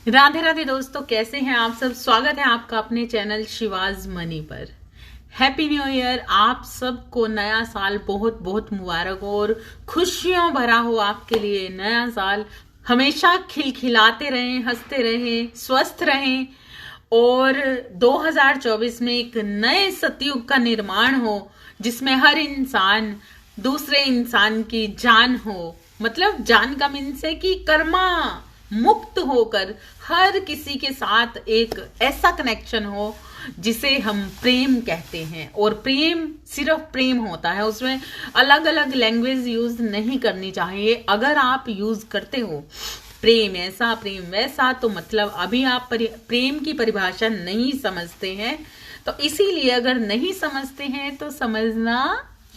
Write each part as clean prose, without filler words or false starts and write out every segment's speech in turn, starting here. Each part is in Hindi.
राधे राधे दोस्तों, कैसे हैं आप सब। स्वागत है आपका अपने चैनल शिवाज मनी पर। Happy new year. आप सबको नया साल बहुत बहुत मुबारक हो और खुशियों भरा हो। आपके लिए नया साल हमेशा खिलखिलाते रहें, हंसते रहें, स्वस्थ रहें और 2024 में एक नए सतयुग का निर्माण हो जिसमें हर इंसान दूसरे इंसान की जान हो। मतलब जान का मीन्स है कि कर्मा मुक्त होकर हर किसी के साथ एक ऐसा कनेक्शन हो जिसे हम प्रेम कहते हैं। और प्रेम सिर्फ प्रेम होता है, उसमें अलग अलग लैंग्वेज यूज नहीं करनी चाहिए। अगर आप यूज करते हो प्रेम ऐसा प्रेम वैसा, तो मतलब अभी आप प्रेम की परिभाषा नहीं समझते हैं। तो इसीलिए अगर नहीं समझते हैं तो समझना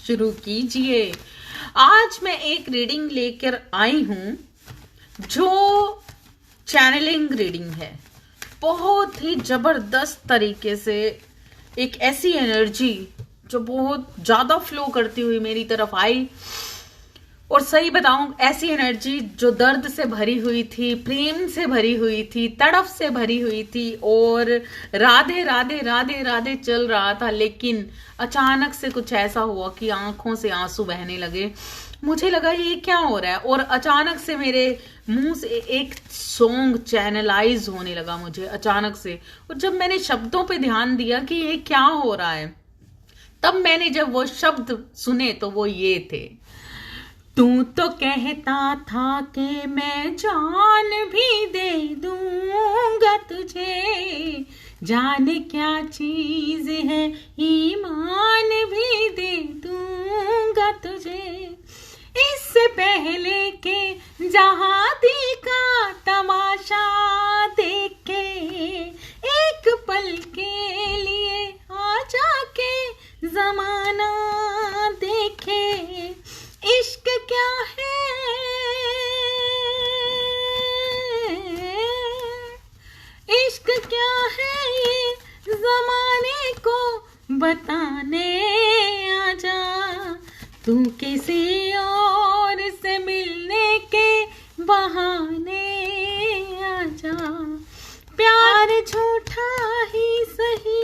शुरू कीजिए। आज मैं एक रीडिंग लेकर आई हूं जो चैनलिंग रीडिंग है। बहुत ही जबरदस्त तरीके से एक ऐसी एनर्जी जो बहुत ज्यादा फ्लो करती हुई मेरी तरफ आई। और सही बताऊं, ऐसी एनर्जी जो दर्द से भरी हुई थी, प्रेम से भरी हुई थी, तड़फ से भरी हुई थी और राधे राधे राधे राधे चल रहा था। लेकिन अचानक से कुछ ऐसा हुआ कि आंखों से आंसू बहने लगे। मुझे लगा ये क्या हो रहा है, और अचानक से मेरे मुंह से एक सॉन्ग चैनलाइज होने लगा मुझे अचानक से। और जब मैंने शब्दों पे ध्यान दिया कि ये क्या हो रहा है, तब मैंने जब वो शब्द सुने तो वो ये थे। तू तो कहता था कि मैं जान भी दे दूंगा तुझे, जाने क्या चीज है ईमान भी दे दूंगा तुझे। इससे पहले के जहां दिल का तमाशा देखे, एक पल के लिए आ जाके जमाना देखे। इश्क क्या है, इश्क क्या है, ये जमाने को बताने आजा। तू किसी और से मिलने के बहाने आजा। प्यार झूठा ही सही,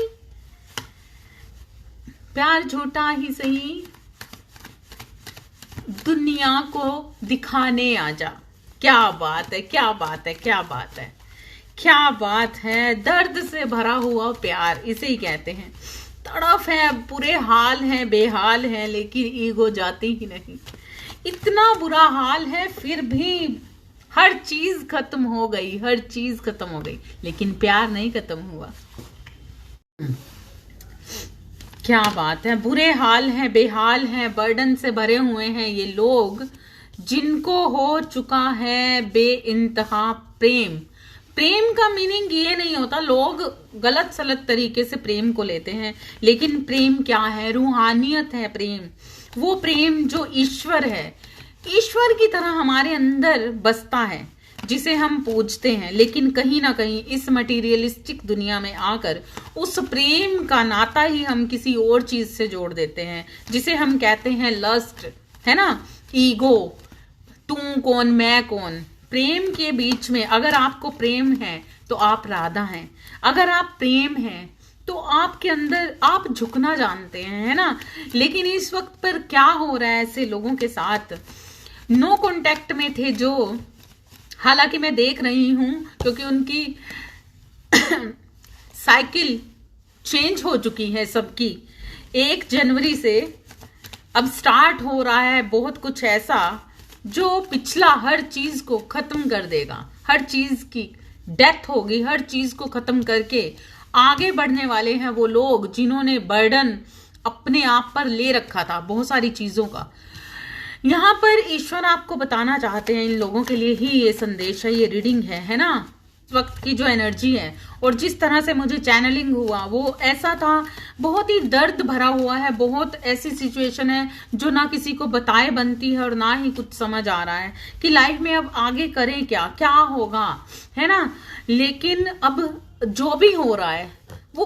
प्यार झूठा ही सही, दुनिया को दिखाने आजा। क्या बात है, क्या बात है, क्या बात है, क्या बात है। दर्द से भरा हुआ प्यार इसे ही कहते हैं। तड़फ है, बुरे हाल है, बेहाल है, लेकिन ईगो जाती ही नहीं। इतना बुरा हाल है फिर भी हर चीज खत्म हो गई, हर चीज खत्म हो गई, लेकिन प्यार नहीं खत्म हुआ। क्या बात है। बुरे हाल है, बेहाल है, बर्डन से भरे हुए हैं ये लोग जिनको हो चुका है बेइंतहा प्रेम। प्रेम का मीनिंग ये नहीं होता, लोग गलत सलत तरीके से प्रेम को लेते हैं, लेकिन प्रेम क्या है? रूहानियत है प्रेम। वो प्रेम जो ईश्वर है, ईश्वर की तरह हमारे अंदर बसता है, जिसे हम पूजते हैं। लेकिन कहीं ना कहीं इस मटीरियलिस्टिक दुनिया में आकर उस प्रेम का नाता ही हम किसी और चीज से जोड़ देते हैं, जिसे हम कहते हैं लस्ट, है ना, ईगो, तू कौन मैं कौन। प्रेम के बीच में अगर आपको प्रेम है तो आप राधा हैं, अगर आप प्रेम है तो आपके अंदर आप झुकना जानते हैं, है ना। लेकिन इस वक्त पर क्या हो रहा है ऐसे लोगों के साथ, नो कांटेक्ट में थे जो, हालांकि मैं देख रही हूं क्योंकि उनकी साइकिल चेंज हो चुकी है सबकी। 1 जनवरी से अब स्टार्ट हो रहा है बहुत कुछ ऐसा जो पिछला हर चीज को खत्म कर देगा। हर चीज की डेथ होगी, हर चीज को खत्म करके आगे बढ़ने वाले हैं वो लोग जिन्होंने बर्डन अपने आप पर ले रखा था बहुत सारी चीजों का। यहाँ पर ईश्वर आपको बताना चाहते हैं, इन लोगों के लिए ही ये संदेश है, ये रीडिंग है ना। इस वक्त की जो एनर्जी है और जिस तरह से मुझे चैनलिंग हुआ वो ऐसा था, बहुत ही दर्द भरा हुआ है। बहुत ऐसी सिचुएशन है जो ना किसी को बताए बनती है और ना ही कुछ समझ आ रहा है कि लाइफ में अब आगे करें क्या, क्या होगा, है ना। लेकिन अब जो भी हो रहा है वो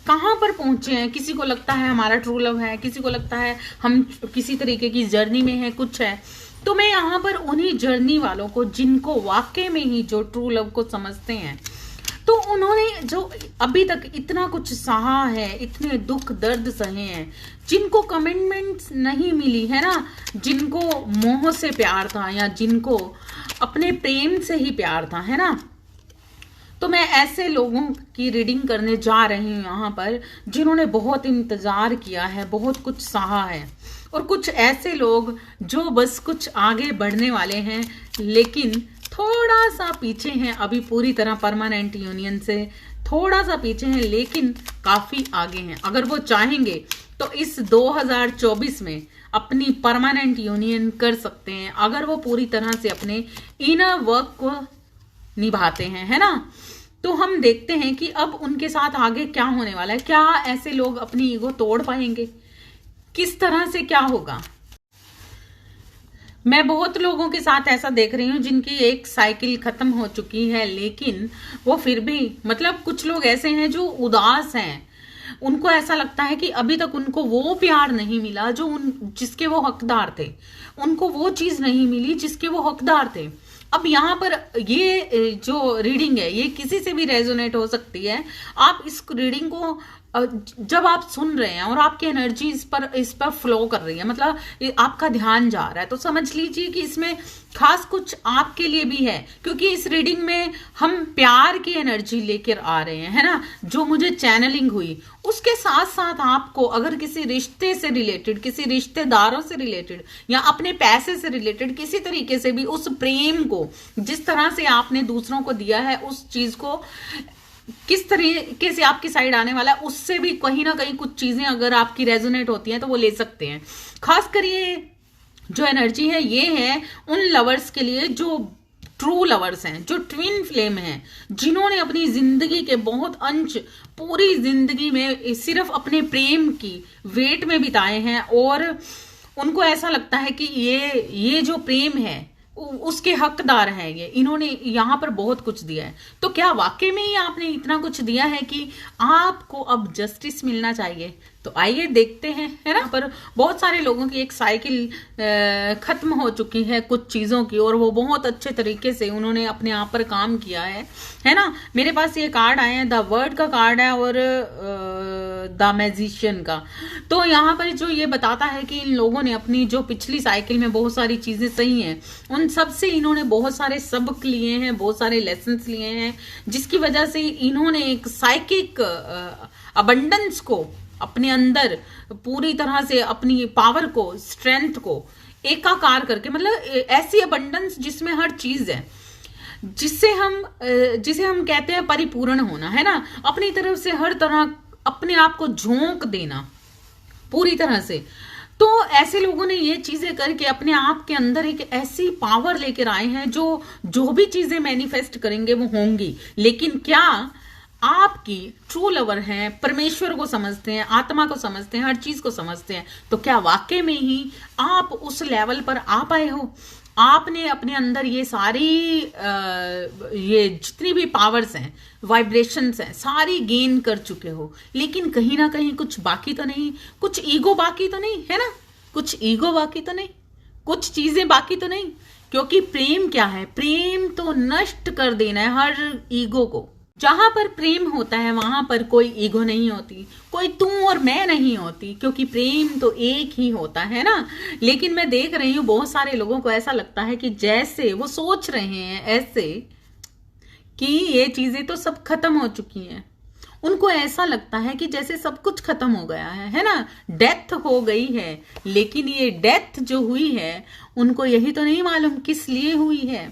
कहां पर पहुंचे हैं। किसी को लगता है हमारा ट्रू लव है, किसी को लगता है हम किसी तरीके की जर्नी में है, कुछ है। तो मैं यहाँ पर उन्हीं जर्नी वालों को, जिनको वाकई में ही जो ट्रू लव को समझते हैं, तो उन्होंने जो अभी तक इतना कुछ सहा है, इतने दुख दर्द सहे हैं, जिनको कमिटमेंट्स नहीं मिली है ना, जिनको मोह से प्यार था या जिनको अपने प्रेम से ही प्यार था, है ना, तो मैं ऐसे लोगों की रीडिंग करने जा रही हूँ यहाँ पर, जिन्होंने बहुत इंतजार किया है, बहुत कुछ सहा है, और कुछ ऐसे लोग जो बस कुछ आगे बढ़ने वाले हैं लेकिन थोड़ा सा पीछे हैं, अभी पूरी तरह परमानेंट यूनियन से थोड़ा सा पीछे हैं लेकिन काफी आगे हैं। अगर वो चाहेंगे तो इस 2024 में अपनी परमानेंट यूनियन कर सकते हैं, अगर वो पूरी तरह से अपने इनर वर्क को निभाते हैं, है ना। तो हम देखते हैं कि अब उनके साथ आगे क्या होने वाला है, क्या ऐसे लोग अपनी ईगो तोड़ पाएंगे, किस तरह से क्या होगा। मैं बहुत लोगों के साथ ऐसा देख रही हूँ जिनकी एक साइकिल खत्म हो चुकी है, लेकिन वो फिर भी, मतलब कुछ लोग ऐसे हैं जो उदास हैं, उनको ऐसा लगता है कि अभी तक उनको वो प्यार नहीं मिला जो जिसके वो हकदार थे, उनको वो चीज नहीं मिली जिसके वो हकदार थे। अब यहाँ पर ये जो रीडिंग है ये किसी से भी रेजोनेट हो सकती है। आप इस रीडिंग को जब आप सुन रहे हैं और आपकी एनर्जी इस पर फ्लो कर रही है, मतलब आपका ध्यान जा रहा है, तो समझ लीजिए कि इसमें खास कुछ आपके लिए भी है, क्योंकि इस रीडिंग में हम प्यार की एनर्जी लेकर आ रहे हैं, है ना, जो मुझे चैनलिंग हुई। उसके साथ साथ आपको अगर किसी रिश्ते से रिलेटेड, किसी रिश्तेदारों से रिलेटेड या अपने पैसे से रिलेटेड किसी तरीके से भी उस प्रेम को, जिस तरह से आपने दूसरों को दिया है, उस चीज को किस तरीके से आपकी साइड आने वाला है, उससे भी कहीं ना कहीं कुछ चीजें अगर आपकी रेजोनेट होती हैं तो वो ले सकते हैं। खास कर ये जो एनर्जी है ये है उन लवर्स के लिए जो ट्रू लवर्स हैं, जो ट्विन फ्लेम हैं, जिन्होंने अपनी जिंदगी के बहुत अंश पूरी जिंदगी में सिर्फ अपने प्रेम की वेट में बिताए हैं, और उनको ऐसा लगता है कि ये जो प्रेम है उसके हकदार हैं ये, इन्होंने यहाँ पर बहुत कुछ दिया है। तो क्या वाकई में ही आपने इतना कुछ दिया है कि आपको अब जस्टिस मिलना चाहिए? तो आइए देखते हैं, है ना। पर बहुत सारे लोगों की एक साइकिल खत्म हो चुकी है कुछ चीजों की, और वो बहुत अच्छे तरीके से उन्होंने अपने आप पर काम किया है ना। मेरे पास ये कार्ड आए हैं, द वर्ड का कार्ड है और द मैजिशियन का। तो यहाँ पर जो ये बताता है कि इन लोगों ने अपनी जो पिछली साइकिल में बहुत सारी चीजें सही हैं, उन सब से इन्होंने बहुत सारे सबक लिए हैं, बहुत सारे लेसन्स लिए हैं, जिसकी वजह से इन्होंने एक साइकिक अबंडेंस को अपने अंदर पूरी तरह से अपनी पावर को, स्ट्रेंथ को एकाकार करके, मतलब ऐसी अबंडेंस जिसमें हर चीज है, जिसे हम कहते हैं परिपूर्ण होना, है ना। अपनी तरफ से हर तरह अपने आप को झोंक देना पूरी तरह से। तो ऐसे लोगों ने ये चीजें करके अपने आप के अंदर एक ऐसी पावर लेकर आए हैं जो भी चीजें मैनिफेस्ट करेंगे वो होंगी। लेकिन क्या आपकी ट्रू लवर हैं, परमेश्वर को समझते हैं, आत्मा को समझते हैं, हर चीज को समझते हैं, तो क्या वाकई में ही आप उस लेवल पर आ पाए हो? आपने अपने अंदर ये सारी ये जितनी भी पावर्स हैं, वाइब्रेशंस हैं, सारी गेन कर चुके हो, लेकिन कहीं ना कहीं कुछ बाकी तो नहीं, कुछ ईगो बाकी तो नहीं, है ना, कुछ ईगो बाकी तो नहीं, कुछ चीजें बाकी तो नहीं। क्योंकि प्रेम क्या है? प्रेम तो नष्ट कर देना है हर ईगो को। जहां पर प्रेम होता है वहां पर कोई ईगो नहीं होती, कोई तू और मैं नहीं होती, क्योंकि प्रेम तो एक ही होता है ना। लेकिन मैं देख रही हूँ बहुत सारे लोगों को ऐसा लगता है कि जैसे वो सोच रहे हैं ऐसे कि ये चीजें तो सब खत्म हो चुकी हैं। उनको ऐसा लगता है कि जैसे सब कुछ खत्म हो गया है ना, डेथ हो गई है। लेकिन ये डेथ जो हुई है उनको यही तो नहीं मालूम किस लिए हुई है।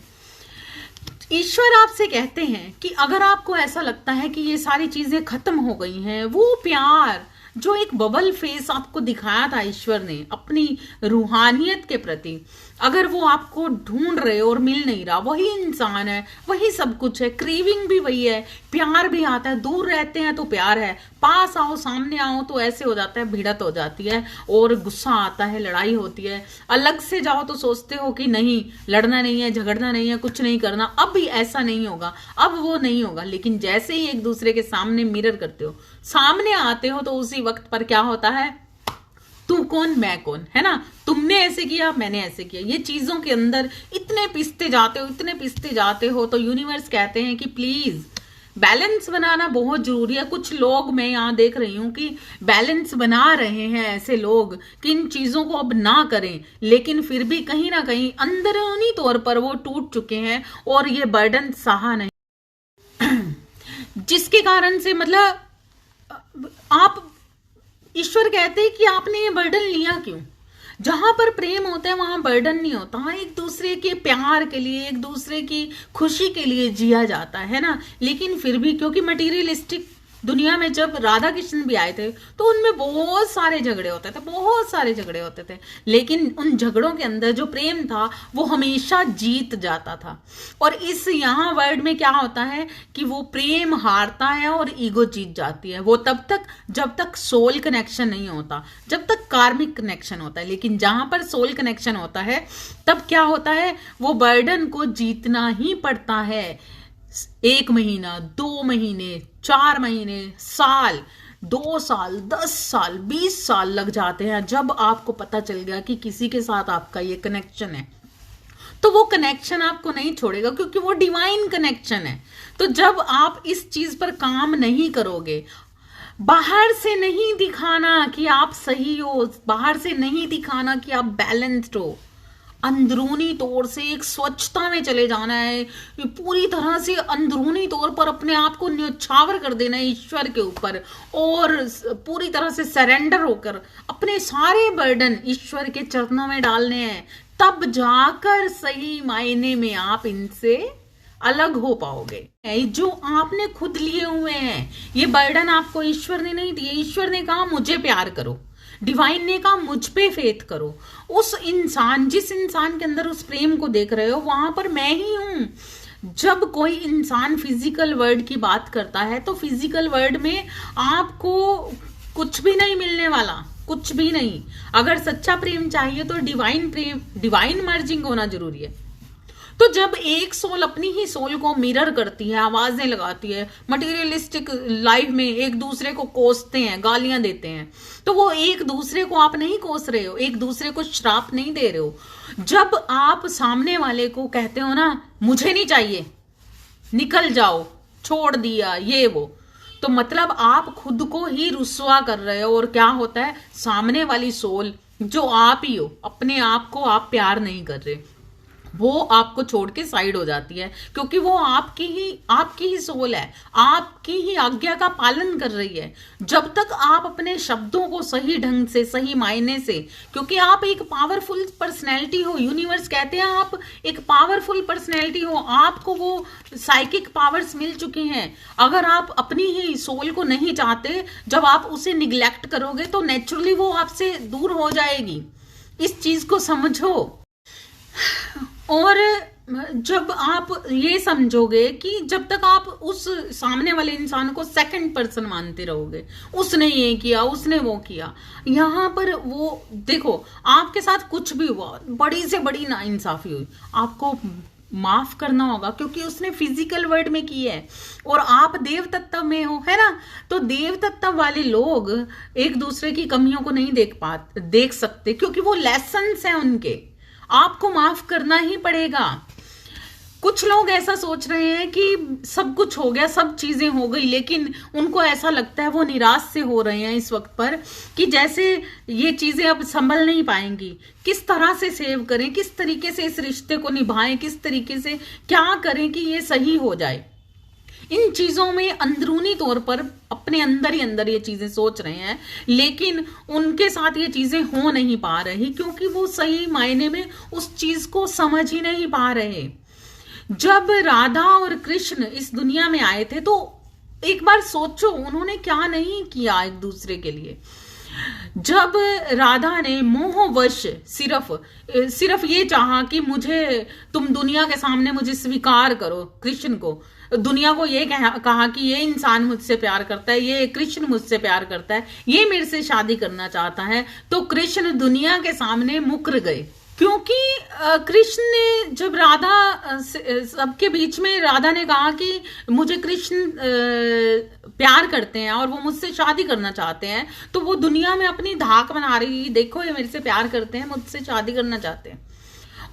ईश्वर आपसे कहते हैं कि अगर आपको ऐसा लगता है कि ये सारी चीजें खत्म हो गई हैं, वो प्यार जो एक बबल फेस आपको दिखाया था ईश्वर ने अपनी रूहानियत के प्रति, अगर वो आपको ढूंढ रहे और मिल नहीं रहा, वही इंसान है, वही सब कुछ है, क्रेविंग भी वही है, प्यार भी आता है। दूर रहते हैं तो प्यार है, पास आओ, सामने आओ तो ऐसे हो जाता है, भिड़त हो जाती है और गुस्सा आता है, लड़ाई होती है। अलग से जाओ तो सोचते हो कि नहीं, लड़ना नहीं है, झगड़ना नहीं है, कुछ नहीं करना, अब भी ऐसा नहीं होगा, अब वो नहीं होगा। लेकिन जैसे ही एक दूसरे के सामने मिरर करते हो, सामने आते हो, तो उसी वक्त पर क्या होता है? तू कौन मैं कौन, है ना, तुमने ऐसे किया मैंने ऐसे किया, ये चीजों के अंदर इतने पिसते जाते हो, इतने पिसते जाते हो। तो यूनिवर्स कहते हैं कि प्लीज बैलेंस बनाना बहुत जरूरी है। कुछ लोग मैं यहाँ देख रही हूं कि बैलेंस बना रहे हैं, ऐसे लोग कि इन चीजों को अब ना करें, लेकिन फिर भी कहीं ना कहीं अंदरूनी तौर पर वो टूट चुके हैं और ये बर्डन सहा नहीं, जिसके कारण से मतलब आप, ईश्वर कहते हैं कि आपने ये बर्डन लिया क्यों। जहां पर प्रेम होता है वहां बर्डन नहीं होता, एक दूसरे के प्यार के लिए, एक दूसरे की खुशी के लिए जिया जाता है ना। लेकिन फिर भी क्योंकि मटीरियलिस्टिक दुनिया में जब राधा कृष्ण भी आए थे तो उनमें बहुत सारे झगड़े होते थे, बहुत सारे झगड़े होते थे, लेकिन उन झगड़ों के अंदर जो प्रेम था वो हमेशा जीत जाता था। और इस यहाँ वर्ड में क्या होता है कि वो प्रेम हारता है और ईगो जीत जाती है। वो तब तक जब तक सोल कनेक्शन नहीं होता, जब तक कार्मिक कनेक्शन होता है। लेकिन जहां पर सोल कनेक्शन होता है तब क्या होता है, वो बर्डन को जीतना ही पड़ता है। 1 महीना, 2 महीने, 4 महीने, साल, 2 साल, 10 साल, 20 साल लग जाते हैं जब आपको पता चल गया कि किसी के साथ आपका ये कनेक्शन है। तो वो कनेक्शन आपको नहीं छोड़ेगा क्योंकि वो डिवाइन कनेक्शन है। तो जब आप इस चीज पर काम नहीं करोगे, बाहर से नहीं दिखाना कि आप सही हो, बाहर से नहीं दिखाना कि आप बैलेंस्ड हो, अंदरूनी तौर से एक स्वच्छता में चले जाना है, पूरी तरह से अंदरूनी तौर पर अपने आप को न्यौछावर कर देना है ईश्वर के ऊपर और पूरी तरह से सरेंडर होकर अपने सारे बर्डन ईश्वर के चरणों में डालने हैं। तब जाकर सही मायने में आप इनसे अलग हो पाओगे। जो आपने खुद लिए हुए हैं ये बर्डन आपको ईश्वर ने नहीं दिए। ईश्वर ने कहा मुझे प्यार करो, डिवाइन ने कहा मुझ पे फेथ करो। उस इंसान, जिस इंसान के अंदर उस प्रेम को देख रहे हो वहां पर मैं ही हूं। जब कोई इंसान फिजिकल वर्ल्ड की बात करता है तो फिजिकल वर्ल्ड में आपको कुछ भी नहीं मिलने वाला, कुछ भी नहीं। अगर सच्चा प्रेम चाहिए तो डिवाइन प्रेम, डिवाइन मर्जिंग होना जरूरी है। तो जब एक सोल अपनी ही सोल को मिरर करती है, आवाजें लगाती है, मटेरियलिस्टिक लाइफ में एक दूसरे को कोसते हैं, गालियां देते हैं, तो वो एक दूसरे को आप नहीं कोस रहे हो, एक दूसरे को श्राप नहीं दे रहे हो। जब आप सामने वाले को कहते हो ना मुझे नहीं चाहिए, निकल जाओ, छोड़ दिया, ये वो, तो मतलब आप खुद को ही रुस्वा कर रहे हो। और क्या होता है, सामने वाली सोल जो आप ही हो, अपने आप को आप प्यार नहीं कर रहे, वो आपको छोड़ के साइड हो जाती है क्योंकि वो आपकी ही सोल है, आपकी ही आज्ञा का पालन कर रही है। जब तक आप अपने शब्दों को सही ढंग से, सही मायने से, क्योंकि आप एक पावरफुल पर्सनैलिटी हो, यूनिवर्स कहते हैं आप एक पावरफुल पर्सनैलिटी हो, आपको वो साइकिक पावर्स मिल चुकी हैं। अगर आप अपनी ही सोल को नहीं चाहते, जब आप उसे निग्लेक्ट करोगे तो नेचुरली वो आपसे दूर हो जाएगी। इस चीज को समझो। और जब आप ये समझोगे कि जब तक आप उस सामने वाले इंसान को सेकंड पर्सन मानते रहोगे, उसने ये किया, उसने वो किया, यहाँ पर वो देखो आपके साथ कुछ भी हुआ, बड़ी से बड़ी नाइंसाफी हुई, आपको माफ करना होगा क्योंकि उसने फिजिकल वर्ल्ड में की है और आप देव तत्व में हो, है ना। तो देव तत्व वाले लोग एक दूसरे की कमियों को नहीं देख सकते क्योंकि वो लेसन्स हैं उनके, आपको माफ करना ही पड़ेगा। कुछ लोग ऐसा सोच रहे हैं कि सब कुछ हो गया, सब चीजें हो गई, लेकिन उनको ऐसा लगता है, वो निराश से हो रहे हैं इस वक्त पर कि जैसे ये चीजें अब संभल नहीं पाएंगी। किस तरह से सेव करें, किस तरीके से इस रिश्ते को निभाएं, किस तरीके से क्या करें कि ये सही हो जाए। इन चीजों में अंदरूनी तौर पर अपने अंदर ही अंदर ये चीजें सोच रहे हैं, लेकिन उनके साथ ये चीजें हो नहीं पा रही क्योंकि वो सही मायने में उस चीज को समझ ही नहीं पा रहे। जब राधा और कृष्ण इस दुनिया में आए थे तो एक बार सोचो उन्होंने क्या नहीं किया एक दूसरे के लिए। जब राधा ने मोहवश सिर्फ ये चाहा कि मुझे, तुम दुनिया के सामने मुझे स्वीकार करो, कृष्ण को, दुनिया को ये कहा कि ये इंसान मुझसे प्यार करता है, ये कृष्ण मुझसे प्यार करता है, ये मेरे से शादी करना चाहता है, तो कृष्ण दुनिया के सामने मुकर गए। क्योंकि कृष्ण ने, जब राधा सबके बीच में राधा ने कहा कि मुझे कृष्ण प्यार करते हैं और वो मुझसे शादी करना चाहते हैं, तो वो दुनिया में अपनी धाक बना रही, देखो ये मेरे से प्यार करते हैं, मुझसे शादी करना चाहते हैं।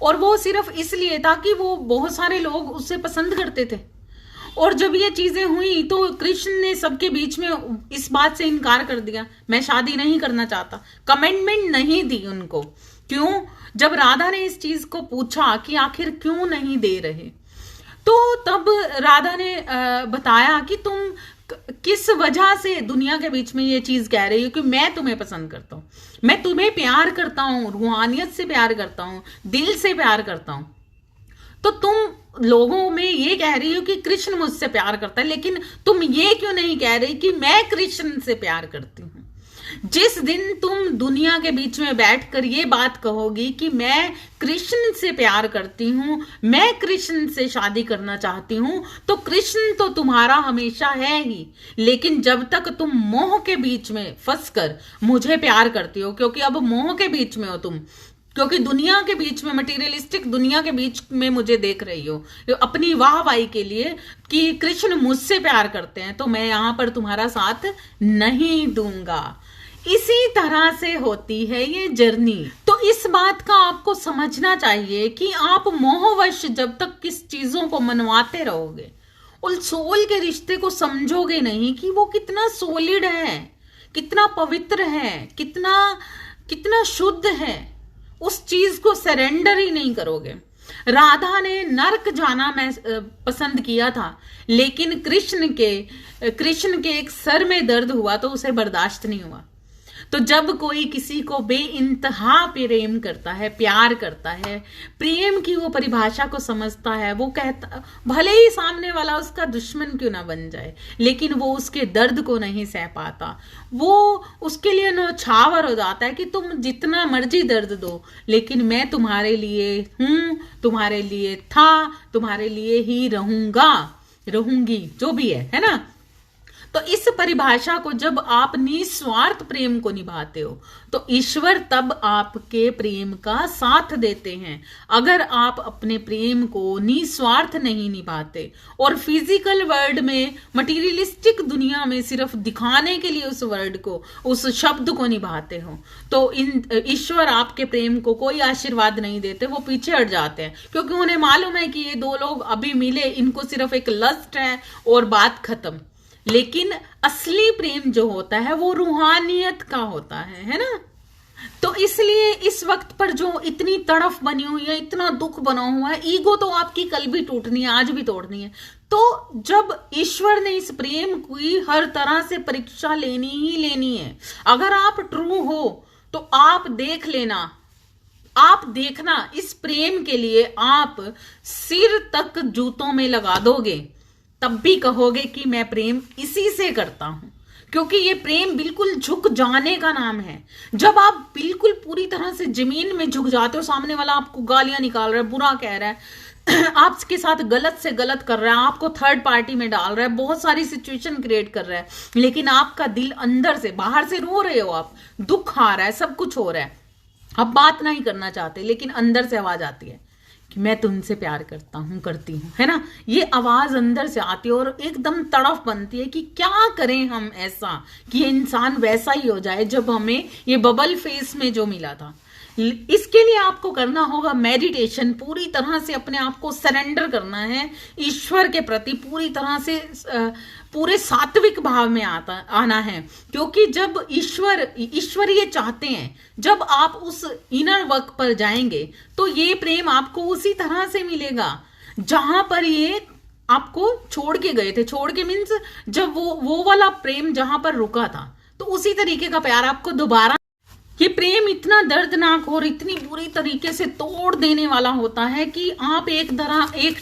और वो सिर्फ इसलिए था कि वो बहुत सारे लोग उससे पसंद करते थे। और जब ये चीजें हुई तो कृष्ण ने सबके बीच में इस बात से इनकार कर दिया, मैं शादी नहीं करना चाहता, कमिटमेंट नहीं दी उनको। क्यों? जब राधा ने इस चीज को पूछा कि आखिर क्यों नहीं दे रहे, तो तब राधा ने बताया कि तुम किस वजह से दुनिया के बीच में ये चीज कह रही हो कि मैं तुम्हें पसंद करता हूं, मैं तुम्हें प्यार करता हूं, रूहानियत से प्यार करता हूं, दिल से प्यार करता हूं। तो तुम लोगों में ये कह रही हो कि कृष्ण मुझसे प्यार करता है, लेकिन तुम ये क्यों नहीं कह रही कि मैं कृष्ण से प्यार करती हूं? जिस दिन तुम दुनिया के बीच में बैठकर ये बात कहोगी कि मैं कृष्ण से प्यार करती हूं, मैं कृष्ण से शादी करना चाहती हूं, तो कृष्ण तो तुम्हारा हमेशा है ही। लेकिन जब तक तुम मोह के बीच में फंसकर मुझे प्यार करती हो, क्योंकि अब मोह के बीच में हो तुम, क्योंकि दुनिया के बीच में, मटीरियलिस्टिक दुनिया के बीच में मुझे देख रही हो अपनी वाहवाही के लिए कि कृष्ण मुझसे प्यार करते हैं, तो मैं यहां पर तुम्हारा साथ नहीं दूंगा। इसी तरह से होती है ये जर्नी। तो इस बात का आपको समझना चाहिए कि आप मोहवश जब तक किस चीजों को मनवाते रहोगे, उस सोल के रिश्ते को समझोगे नहीं कि वो कितना सॉलिड है, कितना पवित्र है, कितना कितना शुद्ध है, उस चीज को सरेंडर ही नहीं करोगे। राधा ने नर्क जाना मैं पसंद किया था, लेकिन कृष्ण के एक सर में दर्द हुआ तो उसे बर्दाश्त नहीं हुआ। तो जब कोई किसी को बेइंतहा प्रेम करता है, प्यार करता है, प्रेम की वो परिभाषा को समझता है, वो कहता, भले ही सामने वाला उसका दुश्मन क्यों ना बन जाए, लेकिन वो उसके दर्द को नहीं सह पाता। वो उसके लिए न्यौछावर हो जाता है कि तुम जितना मर्जी दर्द दो, लेकिन मैं तुम्हारे लिए हूं, तुम्हारे लिए था, तुम्हारे लिए ही रहूंगी, जो भी है ना। तो इस परिभाषा को जब आप निस्वार्थ प्रेम को निभाते हो, तो ईश्वर तब आपके प्रेम का साथ देते हैं। अगर आप अपने प्रेम को निस्वार्थ नहीं निभाते और फिजिकल वर्ल्ड में, मटीरियलिस्टिक दुनिया में सिर्फ दिखाने के लिए उस वर्ड को, उस शब्द को निभाते हो, तो ईश्वर आपके प्रेम को कोई आशीर्वाद नहीं देते, वो पीछे हट जाते हैं, क्योंकि उन्हें मालूम है कि ये दो लोग अभी मिले, इनको सिर्फ एक लस्ट है और बात खत्म। लेकिन असली प्रेम जो होता है वो रूहानियत का होता है ना। तो इसलिए इस वक्त पर जो इतनी तड़फ बनी हुई है, इतना दुख बना हुआ है, ईगो तो आपकी कल भी टूटनी है, आज भी तोड़नी है। तो जब ईश्वर ने इस प्रेम की हर तरह से परीक्षा लेनी ही लेनी है। अगर आप ट्रू हो तो आप देख लेना, आप देखना, इस प्रेम के लिए आप सिर तक जूतों में लगा दोगे, तब भी कहोगे कि मैं प्रेम इसी से करता हूं, क्योंकि ये प्रेम बिल्कुल झुक जाने का नाम है। जब आप बिल्कुल पूरी तरह से जमीन में झुक जाते हो, सामने वाला आपको गालियां निकाल रहा है, बुरा कह रहा है, आपके साथ गलत से गलत कर रहा है, आपको थर्ड पार्टी में डाल रहा है, बहुत सारी सिचुएशन क्रिएट कर रहा है, लेकिन आपका दिल अंदर से, बाहर से रो रहे हो आप, दुख आ रहा है, सब कुछ हो रहा है, आप बात नहीं करना चाहते, लेकिन अंदर से आवाज आती है कि मैं तुमसे प्यार करता हूं, करती हूं, है ना। ये आवाज अंदर से आती है और एकदम तड़फ बनती है कि क्या करें हम ऐसा कि ये इंसान वैसा ही हो जाए जब हमें ये बबल फेस में जो मिला था। इसके लिए आपको करना होगा मेडिटेशन, पूरी तरह से अपने आप को सरेंडर करना है ईश्वर के प्रति, पूरी तरह से पूरे सात्विक भाव में आना है, क्योंकि जब ईश्वर ये चाहते हैं, जब आप उस इनर वर्क पर जाएंगे तो ये प्रेम आपको उसी तरह से मिलेगा जहां पर ये आपको छोड़ के गए थे। छोड़ के मीन्स जब वो वाला प्रेम जहां पर रुका था, तो उसी तरीके का प्यार आपको दोबारा, ये प्रेम इतना दर्दनाक और इतनी बुरी तरीके से तोड़ देने वाला होता है कि आप एक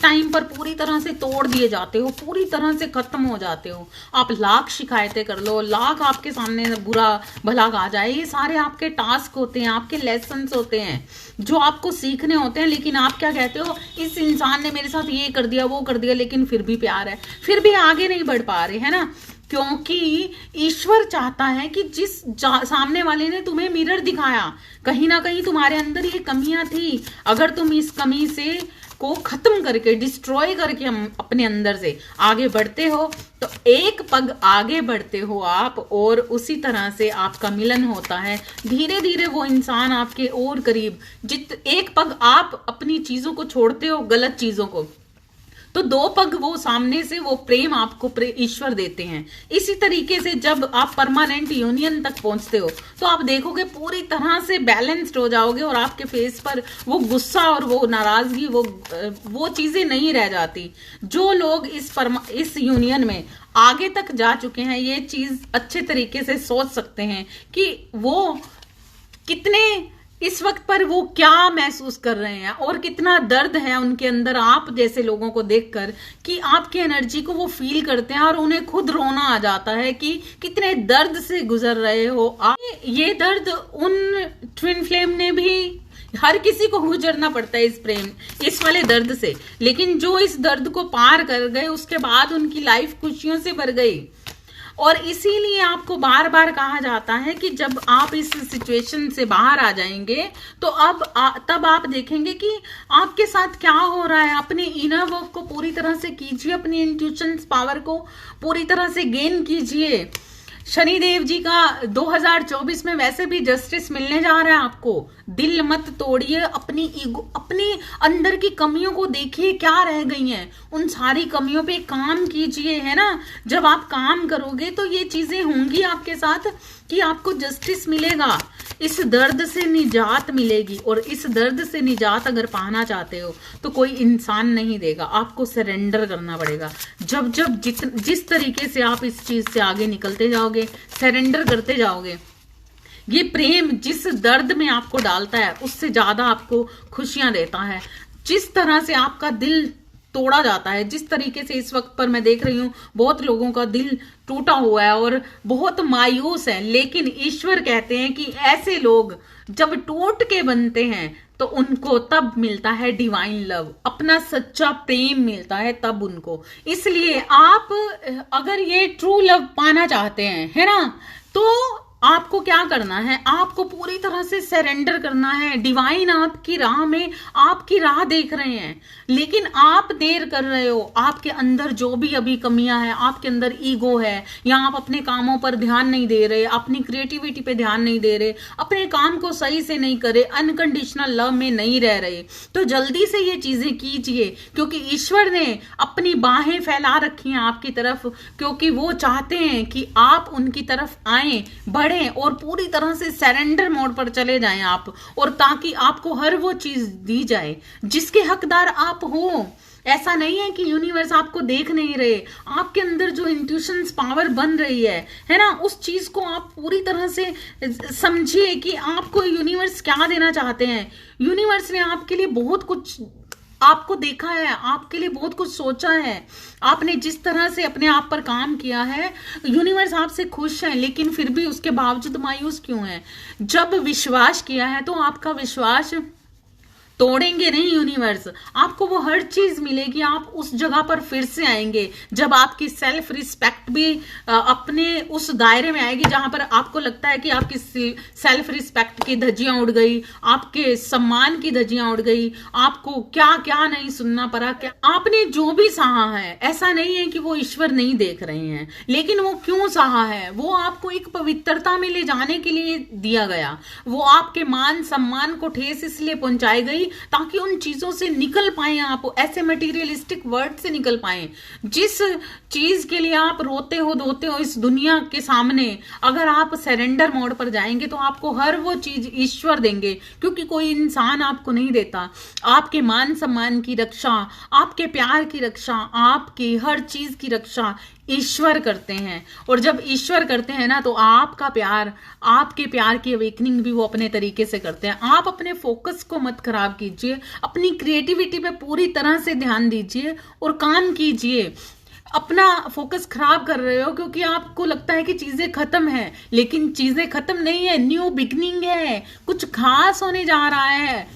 टाइम पर पूरी तरह से तोड़ दिए जाते हो, पूरी तरह से खत्म हो जाते हो। आप लाख शिकायतें कर लो, लाख आपके सामने बुरा भला आ जाए, ये सारे आपके टास्क होते हैं, आपके लेसन्स होते हैं जो आपको सीखने होते हैं। लेकिन आप क्या कहते हो, इस इंसान ने मेरे साथ ये कर दिया, वो कर दिया, लेकिन फिर भी प्यार है, फिर भी आगे नहीं बढ़ पा रहे, है ना। क्योंकि ईश्वर चाहता है कि जिस सामने वाले ने तुम्हें मिरर दिखाया, कहीं ना कहीं तुम्हारे अंदर ये कमियां थी, अगर तुम इस कमी से को खत्म करके, डिस्ट्रॉय करके हम अपने अंदर से आगे बढ़ते हो, तो एक पग आगे बढ़ते हो आप, और उसी तरह से आपका मिलन होता है। धीरे धीरे वो इंसान आपके और करीब, एक पग आप अपनी चीजों को छोड़ते हो, गलत चीजों को, तो दो पग वो सामने से वो प्रेम आपको ईश्वर देते हैं। इसी तरीके से जब आप परमानेंट यूनियन तक पहुंचते हो तो आप देखोगे पूरी तरह से बैलेंस्ड हो जाओगे, और आपके फेस पर वो गुस्सा और वो नाराजगी, वो चीजें नहीं रह जाती। जो लोग इस यूनियन में आगे तक जा चुके हैं, ये चीज अच्छे तरीके से सोच सकते हैं कि वो कितने इस वक्त पर वो क्या महसूस कर रहे हैं और कितना दर्द है उनके अंदर, आप जैसे लोगों को देखकर, कि आपकी एनर्जी को वो फील करते हैं और उन्हें खुद रोना आ जाता है कि कितने दर्द से गुजर रहे हो आप। ये दर्द उन ट्विन फ्लेम ने भी, हर किसी को गुजरना पड़ता है इस वाले दर्द से, लेकिन जो इस दर्द को पार कर गए उसके बाद उनकी लाइफ खुशियों से भर गई। और इसीलिए आपको बार बार कहा जाता है कि जब आप इस सिचुएशन से बाहर आ जाएंगे तो तब आप देखेंगे कि आपके साथ क्या हो रहा है। अपने इनर वर्क को पूरी तरह से कीजिए, अपनी इंट्यूशन पावर को पूरी तरह से गेन कीजिए। शनिदेव जी का 2024 में वैसे भी जस्टिस मिलने जा रहा है आपको। दिल मत तोड़िए, अपनी ईगो, अपने अंदर की कमियों को देखिए क्या रह गई हैं, उन सारी कमियों पे काम कीजिए, है ना। जब आप काम करोगे तो ये चीजें होंगी आपके साथ कि आपको जस्टिस मिलेगा, इस दर्द से निजात मिलेगी। और इस दर्द से निजात अगर पाना चाहते हो तो कोई इंसान नहीं देगा, आपको सरेंडर करना पड़ेगा। जब जिस तरीके से आप इस चीज से आगे निकलते जाओगे, सरेंडर करते जाओगे, ये प्रेम जिस दर्द में आपको डालता है उससे ज्यादा आपको खुशियां देता है। जिस तरह से आपका दिल तोड़ा जाता है, जिस तरीके से इस वक्त पर मैं देख रही हूँ बहुत लोगों का दिल टूटा हुआ है और बहुत मायूस है, लेकिन ईश्वर कहते हैं कि ऐसे लोग जब टूट के बनते हैं तो उनको तब मिलता है डिवाइन लव, अपना सच्चा प्रेम मिलता है तब उनको। इसलिए आप अगर ये ट्रू लव पाना चाहते हैं, है ना, तो आपको क्या करना है, आपको पूरी तरह से सरेंडर करना है। डिवाइन आपकी राह में, आपकी राह देख रहे हैं, लेकिन आप देर कर रहे हो। आपके अंदर जो भी अभी कमियां हैं, आपके अंदर ईगो है, या आप अपने कामों पर ध्यान नहीं दे रहे, अपनी क्रिएटिविटी पे ध्यान नहीं दे रहे, अपने काम को सही से नहीं करे, अनकंडीशनल लव में नहीं रह रहे, तो जल्दी से ये चीजें कीजिए, क्योंकि ईश्वर ने अपनी बाहें फैला रखी हैं आपकी तरफ, क्योंकि वो चाहते हैं कि आप उनकी तरफ आए, बढ़ें और पूरी तरह से सरेंडर मोड पर चले जाएं आप, और ताकि आपको हर वो चीज दी जाए जिसके हकदार आप हो। ऐसा नहीं है कि यूनिवर्स आपको देख नहीं रहे, आपके अंदर जो इंट्यूशन पावर बन रही है ना, उस चीज को आप पूरी तरह से समझिए कि आपको यूनिवर्स क्या देना चाहते हैं। यूनिवर्स ने आपके लिए बहुत कुछ आपको देखा है, आपके लिए बहुत कुछ सोचा है। आपने जिस तरह से अपने आप पर काम किया है, यूनिवर्स आपसे खुश है, लेकिन फिर भी उसके बावजूद मायूस क्यों है? जब विश्वास किया है तो आपका विश्वास तोड़ेंगे नहीं यूनिवर्स, आपको वो हर चीज मिलेगी। आप उस जगह पर फिर से आएंगे जब आपकी सेल्फ रिस्पेक्ट भी अपने उस दायरे में आएगी जहां पर आपको लगता है कि आपकी सेल्फ रिस्पेक्ट की धज्जियां उड़ गई, आपके सम्मान की धज्जियां उड़ गई, आपको क्या क्या नहीं सुनना पड़ा, क्या आपने जो भी सहा है। ऐसा नहीं है कि वो ईश्वर नहीं देख रहे हैं, लेकिन वो क्यों सहा है, वो आपको एक पवित्रता में ले जाने के लिए दिया गया। वो आपके मान सम्मान को ठेस इसलिए पहुंचाई गई ताकि उन चीजों से निकल पाए, आप ऐसे मटेरियलिस्टिक वर्ड से निकल पाए। जिस चीज के लिए आप रोते हो धोते हो इस दुनिया के सामने, अगर आप सरेंडर मोड पर जाएंगे तो आपको हर वो चीज ईश्वर देंगे, क्योंकि कोई इंसान आपको नहीं देता। आपके मान सम्मान की रक्षा, आपके प्यार की रक्षा, आपकी हर चीज की रक्षा ईश्वर करते हैं। और जब ईश्वर करते हैं ना, तो आपका प्यार, आपके प्यार की अवेकनिंग भी वो अपने तरीके से करते हैं। आप अपने फोकस को मत खराब कीजिए, अपनी क्रिएटिविटी पे पूरी तरह से ध्यान दीजिए और काम कीजिए। अपना फोकस खराब कर रहे हो क्योंकि आपको लगता है कि चीजें खत्म है, लेकिन चीजें खत्म नहीं है, न्यू बिगनिंग है, कुछ खास होने जा रहा है।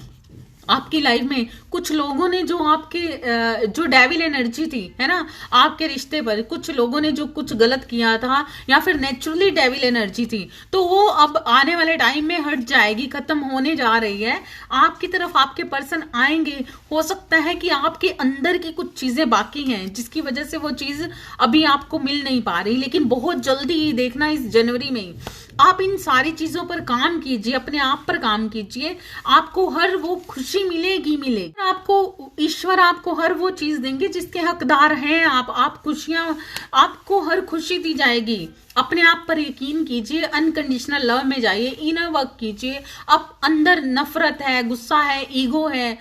आपकी लाइफ में कुछ लोगों ने जो आपके जो डेविल एनर्जी थी, है ना, आपके रिश्ते पर कुछ लोगों ने जो कुछ गलत किया था या फिर नेचुरली डेविल एनर्जी थी, तो वो अब आने वाले टाइम में हट जाएगी, खत्म होने जा रही है। आपकी तरफ आपके पर्सन आएंगे। हो सकता है कि आपके अंदर की कुछ चीजें बाकी हैं जिसकी वजह से वो चीज अभी आपको मिल नहीं पा रही, लेकिन बहुत जल्दी ही देखना, इस जनवरी में ही आप इन सारी चीजों पर काम कीजिए, अपने आप पर काम कीजिए। आपको हर वो खुशी मिलेगी। आपको ईश्वर आपको हर वो चीज देंगे जिसके हकदार हैं आप खुशियां, आपको हर खुशी दी जाएगी। अपने आप पर यकीन कीजिए, अनकंडीशनल लव में जाइए, इनर वर्क कीजिए। अब अंदर नफरत है, गुस्सा है, ईगो है,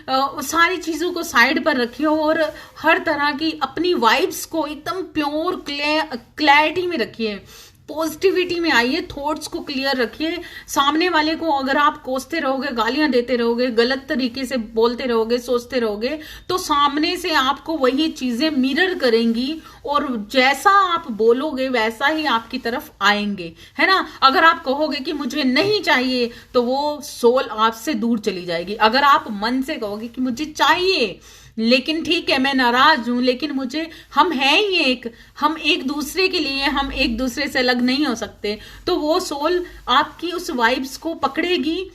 सारी चीजों को साइड पर रखिए और हर तरह की अपनी वाइब्स को एकदम प्योर क्लैरिटी में रखिए। पॉजिटिविटी में आइए, थॉट्स को क्लियर रखिए। सामने वाले को अगर आप कोसते रहोगे, गालियां देते रहोगे, गलत तरीके से बोलते रहोगे, सोचते रहोगे, तो सामने से आपको वही चीजें मिरर करेंगी और जैसा आप बोलोगे वैसा ही आपकी तरफ आएंगे, है ना। अगर आप कहोगे कि मुझे नहीं चाहिए, तो वो सोल आपसे दूर चली जाएगी। अगर आप मन से कहोगे कि मुझे चाहिए, लेकिन ठीक है मैं नाराज हूं, लेकिन मुझे, हम हैं ही एक, हम एक दूसरे के लिए, हम एक दूसरे से अलग नहीं हो सकते, तो वो सोल आपकी उस वाइब्स को पकड़ेगी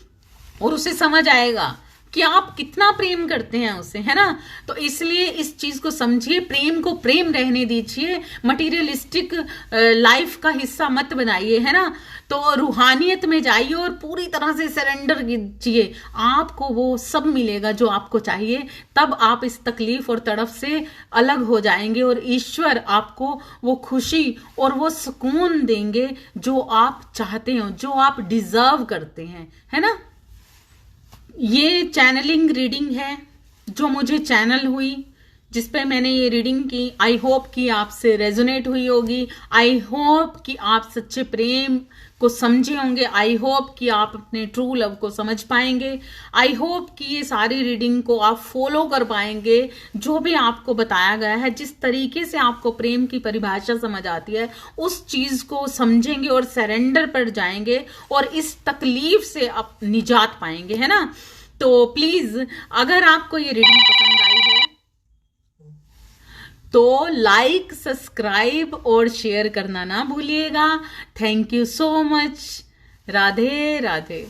और उसे समझ आएगा कि आप कितना प्रेम करते हैं उसे, है ना। तो इसलिए इस चीज को समझिए, प्रेम को प्रेम रहने दीजिए, मटीरियलिस्टिक लाइफ का हिस्सा मत बनाइए, है ना। तो रूहानियत में जाइए और पूरी तरह से सरेंडर कीजिए, आपको वो सब मिलेगा जो आपको चाहिए। तब आप इस तकलीफ और तड़फ से अलग हो जाएंगे और ईश्वर आपको वो खुशी और वो सुकून देंगे जो आप चाहते हो, जो आप डिजर्व करते हैं, है ना। ये चैनलिंग रीडिंग है जो मुझे चैनल हुई, जिस पे मैंने ये रीडिंग की। आई होप कि आपसे रेजोनेट हुई होगी। आई होप कि आप सच्चे प्रेम को समझे होंगे। आई होप कि आप अपने ट्रू लव को समझ पाएंगे। आई होप कि ये सारी रीडिंग को आप फॉलो कर पाएंगे। जो भी आपको बताया गया है, जिस तरीके से आपको प्रेम की परिभाषा समझ आती है, उस चीज को समझेंगे और सरेंडर पर जाएंगे और इस तकलीफ से आप निजात पाएंगे, है ना। तो प्लीज, अगर आपको ये रीडिंग पसंद आई है तो लाइक, सब्सक्राइब और शेयर करना ना भूलिएगा। Thank you so much. Radhe Radhe.